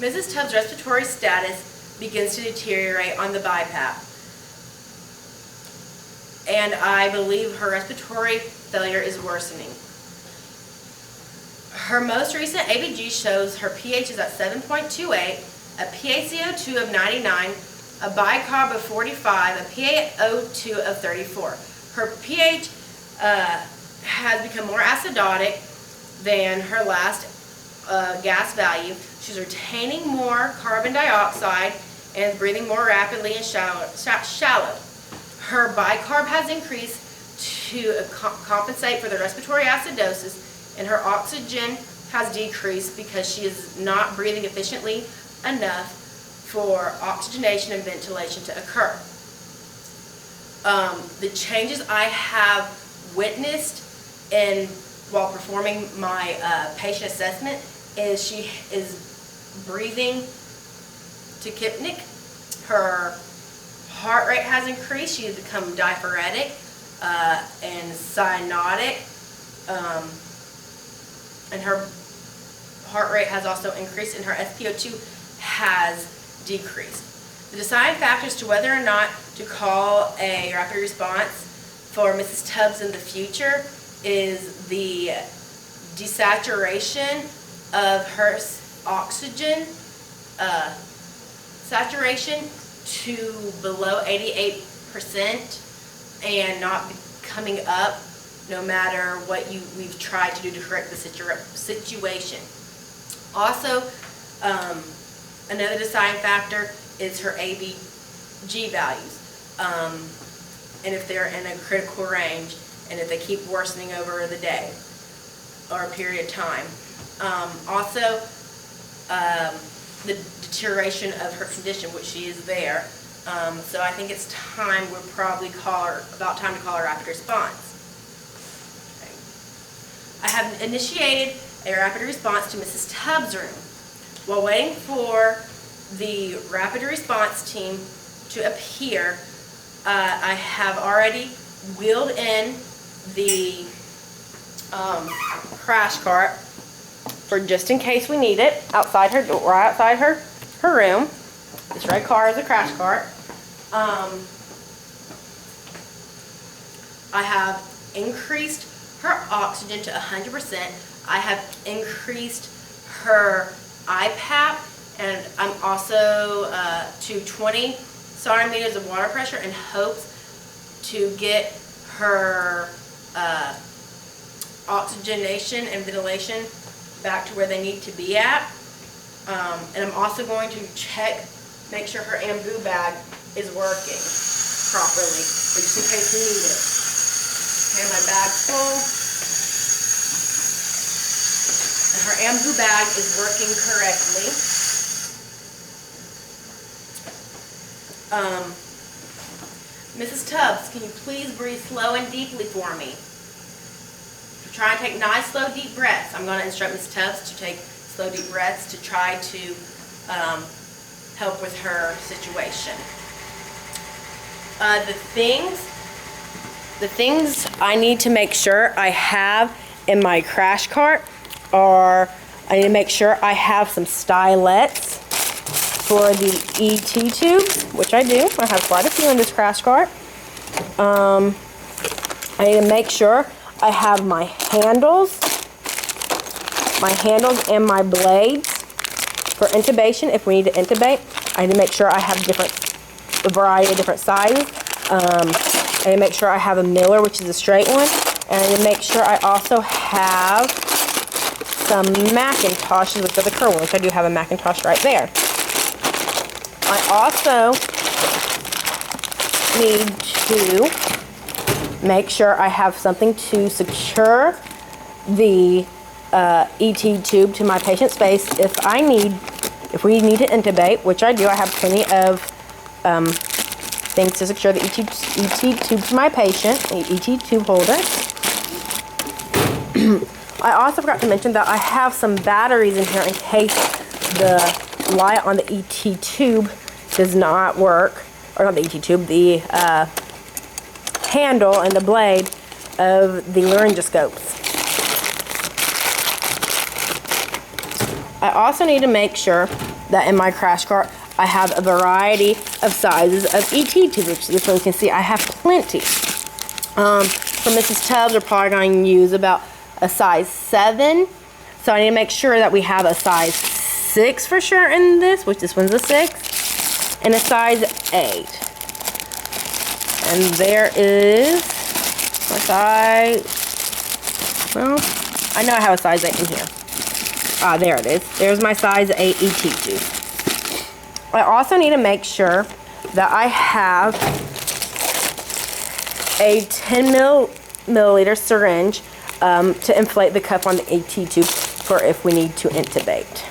Mrs. Tubbs' respiratory status begins to deteriorate on the BiPAP, and I believe her respiratory failure is worsening. Her most recent ABG shows her pH is at 7.28, a PaCO2 of 99, a bicarb of 45, a PaO2 of 34. Her pH has become more acidotic than her last gas value. She's retaining more carbon dioxide and breathing more rapidly and shallow. Her bicarb has increased to compensate for the respiratory acidosis, and her oxygen has decreased because she is not breathing efficiently enough for oxygenation and ventilation to occur. The changes I have witnessed while performing my patient assessment is she is breathing tachypnic. Her heart rate has increased. She has become diaphoretic and cyanotic, and her heart rate has also increased, and her SpO2 has decreased. The deciding factors to whether or not to call a rapid response for Mrs. Tubbs in the future is the desaturation of her oxygen saturation to below 88% and not coming up no matter what we've tried to do to correct the situation. Also, another deciding factor is her ABG values, and if they're in a critical range, and if they keep worsening over the day or a period of time. Also, the deterioration of her condition, which she is there. So I think it's time about time to call her rapid response. Okay. I have initiated a rapid response to Mrs. Tubbs' room. While waiting for the rapid response team to appear, I have already wheeled in the crash cart for just in case we need it outside her door, right outside her room. This red car is a crash cart. I have increased her oxygen to 100%. I have increased her IPAP, and I'm also to 20 centimeters of water pressure in hopes to get her oxygenation and ventilation back to where they need to be at. And I'm also going to make sure her AMBU bag is working properly, just in case we need it. Okay, my bag's full. And her AMBU bag is working correctly. Mrs. Tubbs, can you please breathe slow and deeply for me? Try and take nice, slow, deep breaths. I'm going to instruct Mrs. Tubbs to take slow, deep breaths to try to help with her situation. The things I need to make sure I have in my crash cart are, I need to make sure I have some stylets for the ET tubes, which I do. I have quite a few in this crash cart. I need to make sure I have my handles and my blades for intubation if we need to intubate. I need to make sure I have a variety of different sizes. I need to make sure I have a Miller, which is a straight one. And I need to make sure I also have some Macintoshes, which are the curved ones. I do have a Macintosh right there. I also need to make sure I have something to secure the ET tube to my patient's face if we need to intubate, which I do. I have plenty of things to secure the ET tube to my patient, the ET tube holder. I also forgot to mention that I have some batteries in here in case the light on the ET tube does not work, or not the ET tube, the handle and the blade of the laryngoscopes. I also need to make sure that in my crash cart, I have a variety of sizes of ET tubes, which this one you can see I have plenty. For Mrs. Tubbs, we're probably going to use about a size 7. So I need to make sure that we have a size 6 for sure in this, which this one's a 6, and a size 8. And there is my size, well, I know I have a size 8 in here. Ah, there it is. There's my size 8 ET tube. I also need to make sure that I have a 10 milliliter syringe to inflate the cup on the ET tube for if we need to intubate.